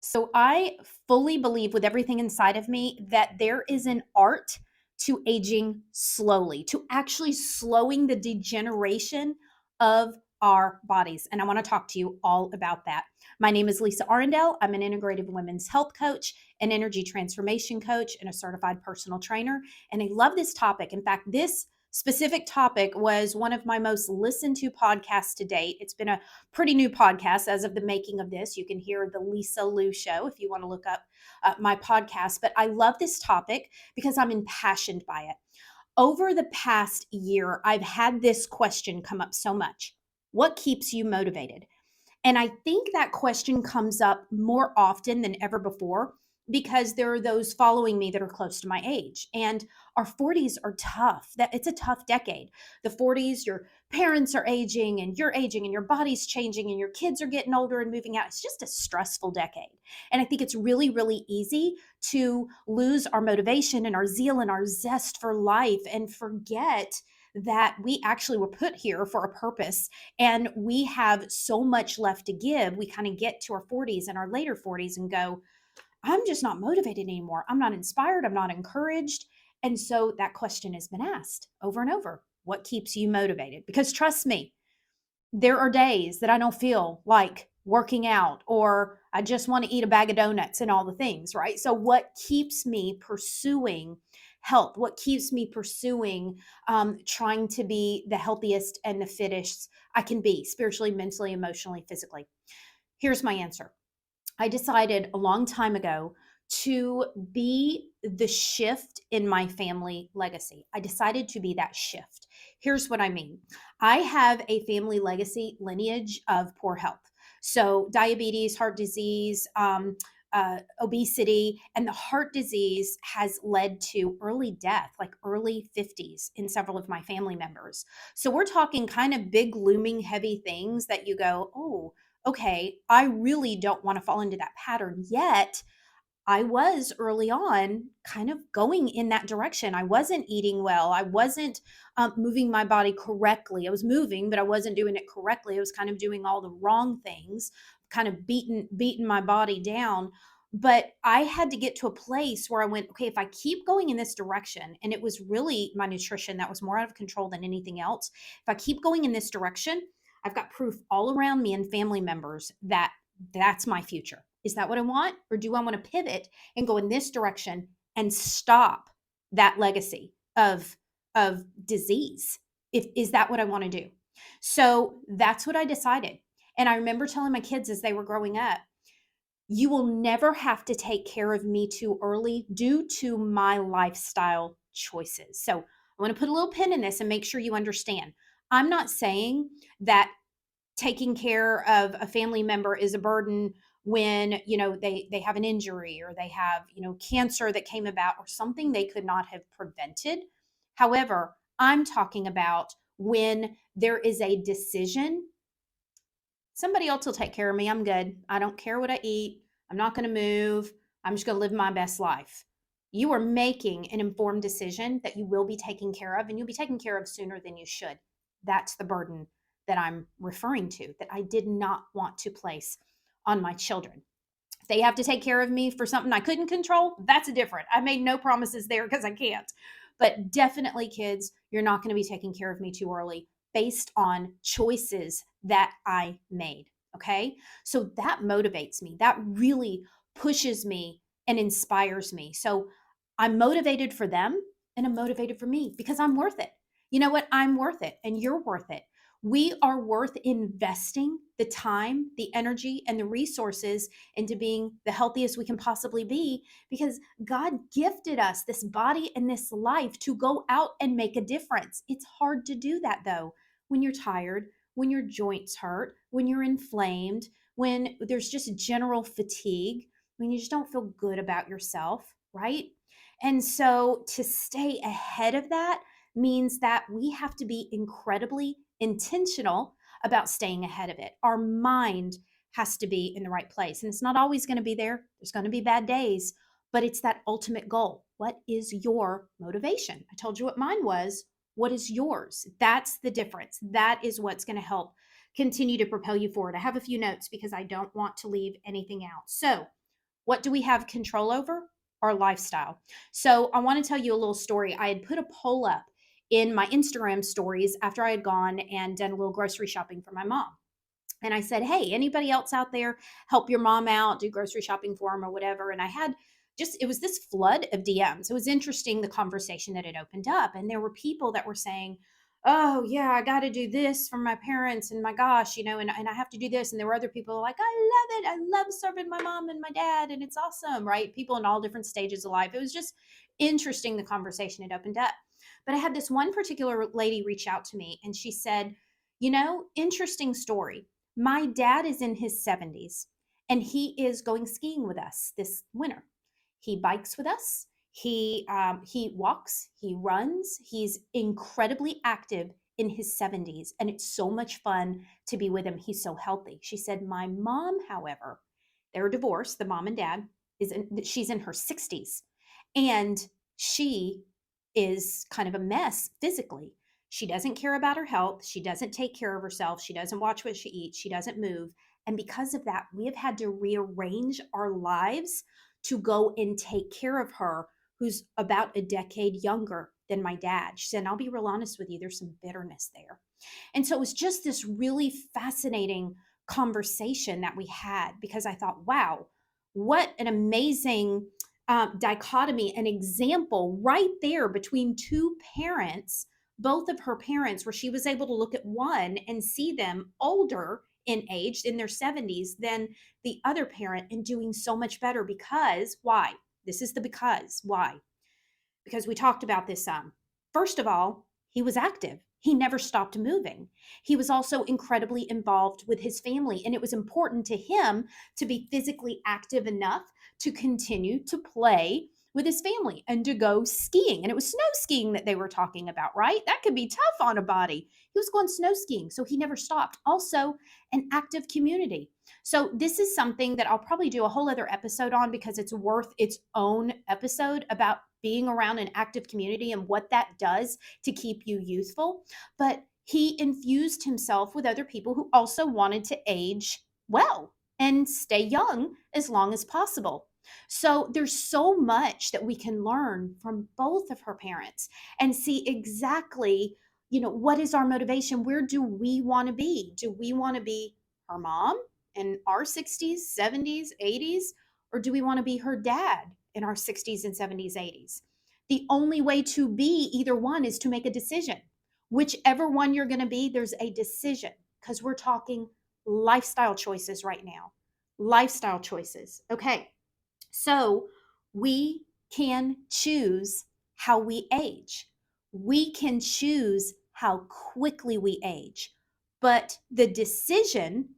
So I fully believe with everything inside of me that there is an art to aging slowly, to actually slowing the degeneration of our bodies. And I want to talk to you all about that. My name is Lisa Arundel. I'm an integrative women's health coach, an energy transformation coach, and a certified personal trainer. And I love this topic. In fact, this specific topic was one of my most listened to podcasts to date. It's been a pretty new podcast as of the making of this. You can hear the Lisa Lou Show if you want to look up my podcast. But I love this topic because I'm impassioned by it. Over the past year, I've had this question come up so much. What keeps you motivated? And I think that question comes up more often than ever before because there are those following me that are close to my age. And our 40s are tough. That it's a tough decade. The 40s, your parents are aging and you're aging and your body's changing and your kids are getting older and moving out. It's just a stressful decade. And I think it's really, really easy to lose our motivation and our zeal and our zest for life and forget that we actually were put here for a purpose and we have so much left to give. We kind of get to our 40s and our later 40s and go, I'm just not motivated anymore. I'm not inspired. I'm not encouraged. And so that question has been asked over and over. What keeps you motivated? Because trust me, there are days that I don't feel like working out or I just want to eat a bag of donuts and all the things, right? So, what keeps me pursuing health? What keeps me pursuing trying to be the healthiest and the fittest I can be spiritually, mentally, emotionally, physically? Here's my answer. I decided a long time ago to be the shift in my family legacy. I decided to be that shift. Here's what I mean. I have a family legacy lineage of poor health. So, diabetes, heart disease, obesity, and the heart disease has led to early death, like early 50s in several of my family members. So, we're talking kind of big, looming, heavy things that you go, oh, okay, I really don't want to fall into that pattern yet. I was early on kind of going in that direction. I wasn't eating well. I wasn't moving my body correctly. I was moving, but I wasn't doing it correctly. I was kind of doing all the wrong things, kind of beating my body down. But I had to get to a place where I went, okay, if I keep going in this direction, and it was really my nutrition that was more out of control than anything else. If I keep going in this direction, I've got proof all around me and family members that that's my future. Is that what I want? Or do I want to pivot and go in this direction and stop that legacy of disease? Is that what I want to do? So that's what I decided. And I remember telling my kids as they were growing up, you will never have to take care of me too early due to my lifestyle choices. So I want to put a little pin in this and make sure you understand. I'm not saying that taking care of a family member is a burden when they have an injury or they have cancer that came about or something they could not have prevented. However, I'm talking about when there is a decision, somebody else will take care of me. I'm good. I don't care what I eat. I'm not going to move. I'm just going to live my best life. You are making an informed decision that you will be taken care of, and you'll be taken care of sooner than you should. That's the burden that I'm referring to, that I did not want to place on my children. If they have to take care of me for something I couldn't control, that's different. I made no promises there because I can't. But definitely, kids, you're not going to be taking care of me too early based on choices that I made. Okay. So that motivates me. That really pushes me and inspires me. So I'm motivated for them and I'm motivated for me because I'm worth it. You know what? I'm worth it and you're worth it. We are worth investing the time, the energy, and the resources into being the healthiest we can possibly be because God gifted us this body and this life to go out and make a difference. It's hard to do that though when you're tired, when your joints hurt, when you're inflamed, when there's just general fatigue, when you just don't feel good about yourself, right? And so to stay ahead of that means that we have to be incredibly intentional about staying ahead of it. Our mind has to be in the right place. And it's not always going to be there. There's going to be bad days, but it's that ultimate goal. What is your motivation? I told you what mine was. What is yours? That's the difference. That is what's going to help continue to propel you forward. I have a few notes because I don't want to leave anything out. So, what do we have control over? Our lifestyle. So, I want to tell you a little story. I had put a poll up in my Instagram stories after I had gone and done a little grocery shopping for my mom. And I said, hey, anybody else out there help your mom out, do grocery shopping for them or whatever? And I had it was this flood of DMs. It was interesting, the conversation that it opened up. And there were people that were saying, oh, yeah, I got to do this for my parents. And my gosh, and I have to do this. And there were other people like, I love it. I love serving my mom and my dad. And it's awesome, right? People in all different stages of life. It was just interesting, the conversation it opened up. But I had this one particular lady reach out to me and she said, interesting story. My dad is in his 70s and he is going skiing with us this winter. He bikes with us. He walks, he runs. He's incredibly active in his 70s and it's so much fun to be with him. He's so healthy. She said, my mom, however, they're divorced, the mom and dad, she's in her 60s and she is kind of a mess physically. She doesn't care about her health. She doesn't take care of herself. She doesn't watch what she eats. She doesn't move. And because of that, we have had to rearrange our lives to go and take care of her, who's about a decade younger than my dad. She said, and I'll be real honest with you, there's some bitterness there. And so it was just this really fascinating conversation that we had because I thought, wow, what an amazing dichotomy, an example right there between two parents, both of her parents, where she was able to look at one and see them older in age, in their 70s, than the other parent, and doing so much better. Because why? This is the because. Why? Because we talked about this some. First of all, he was active. He never stopped moving. He was also incredibly involved with his family, and it was important to him to be physically active enough to continue to play with his family and to go skiing. And it was snow skiing that they were talking about, right? That could be tough on a body. He was going snow skiing, so he never stopped. Also, an active community. So this is something that I'll probably do a whole other episode on because it's worth its own episode about being around an active community and what that does to keep you youthful. But he infused himself with other people who also wanted to age well and stay young as long as possible. So there's so much that we can learn from both of her parents and see exactly, what is our motivation? Where do we want to be? Do we want to be her mom in our 60s, 70s, 80s? Or do we want to be her dad in our 60s and 70s, 80s? The only way to be either one is to make a decision. Whichever one you're going to be, there's a decision because we're talking lifestyle choices right now. Lifestyle choices. Okay. So we can choose how we age. We can choose how quickly we age. But the decision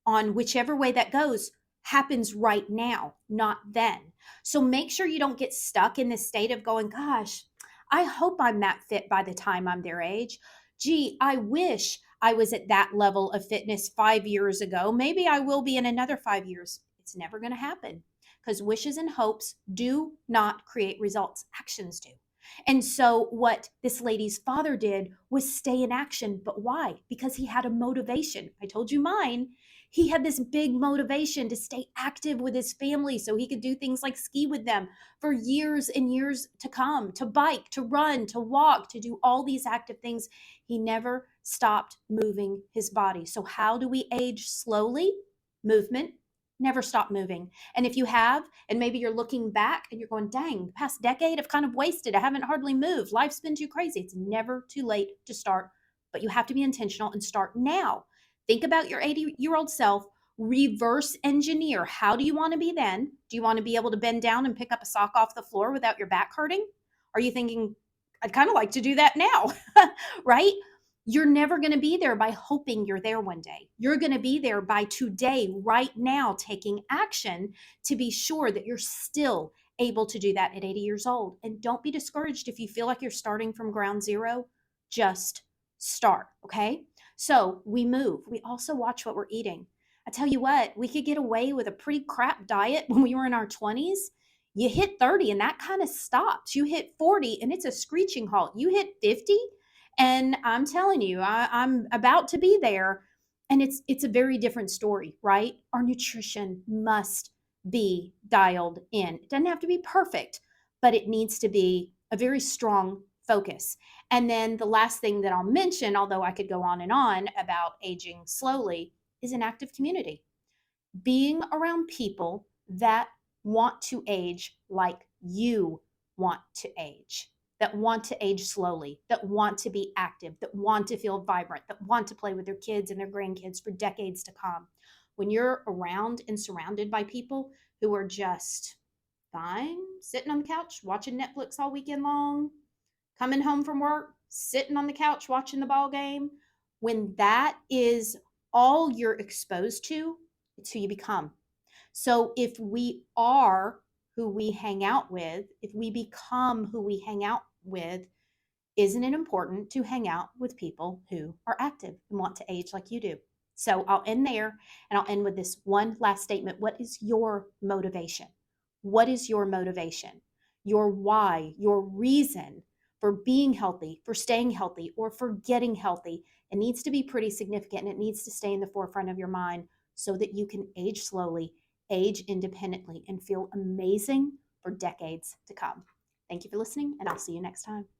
on whichever way that goes happens right now, not then. So make sure you don't get stuck in this state of going, gosh, I hope I'm that fit by the time I'm their age. Gee, I wish I was at that level of fitness 5 years ago. Maybe I will be in another 5 years. It's never going to happen because wishes and hopes do not create results. Actions do. And so what this lady's father did was stay in action. But why? Because he had a motivation. I told you mine. He had this big motivation to stay active with his family so he could do things like ski with them for years and years to come, to bike, to run, to walk, to do all these active things. He never stopped moving his body. So how do we age slowly? Movement. Never stop moving. And if you have, and maybe you're looking back and you're going, dang, the past decade I've kind of wasted. I haven't hardly moved. Life's been too crazy. It's never too late to start, but you have to be intentional and start now. Think about your 80-year-old self, reverse engineer. How do you want to be then? Do you want to be able to bend down and pick up a sock off the floor without your back hurting? Are you thinking, I'd kind of like to do that now, right? You're never going to be there by hoping you're there one day. You're going to be there by today, right now, taking action to be sure that you're still able to do that at 80 years old. And don't be discouraged if you feel like you're starting from ground zero. Just start, okay? So we move. We also watch what we're eating. I tell you what, we could get away with a pretty crap diet when we were in our 20s. You hit 30 and that kind of stops. You hit 40 and it's a screeching halt. You hit 50 and I'm telling you, I'm about to be there. And it's a very different story, right? Our nutrition must be dialed in. It doesn't have to be perfect, but it needs to be a very strong focus. And then the last thing that I'll mention, although I could go on and on about aging slowly, is an active community. Being around people that want to age like you want to age, that want to age slowly, that want to be active, that want to feel vibrant, that want to play with their kids and their grandkids for decades to come. When you're around and surrounded by people who are just fine, sitting on the couch, watching Netflix all weekend long, coming home from work, sitting on the couch watching the ball game, when that is all you're exposed to, it's who you become. So if we are who we hang out with, if we become who we hang out with, isn't it important to hang out with people who are active and want to age like you do? So I'll end there, and I'll end with this one last statement. What is your motivation? What is your motivation? Your why, your reason for being healthy, for staying healthy, or for getting healthy? It needs to be pretty significant, and it needs to stay in the forefront of your mind so that you can age slowly, age independently, and feel amazing for decades to come. Thank you for listening, and I'll see you next time.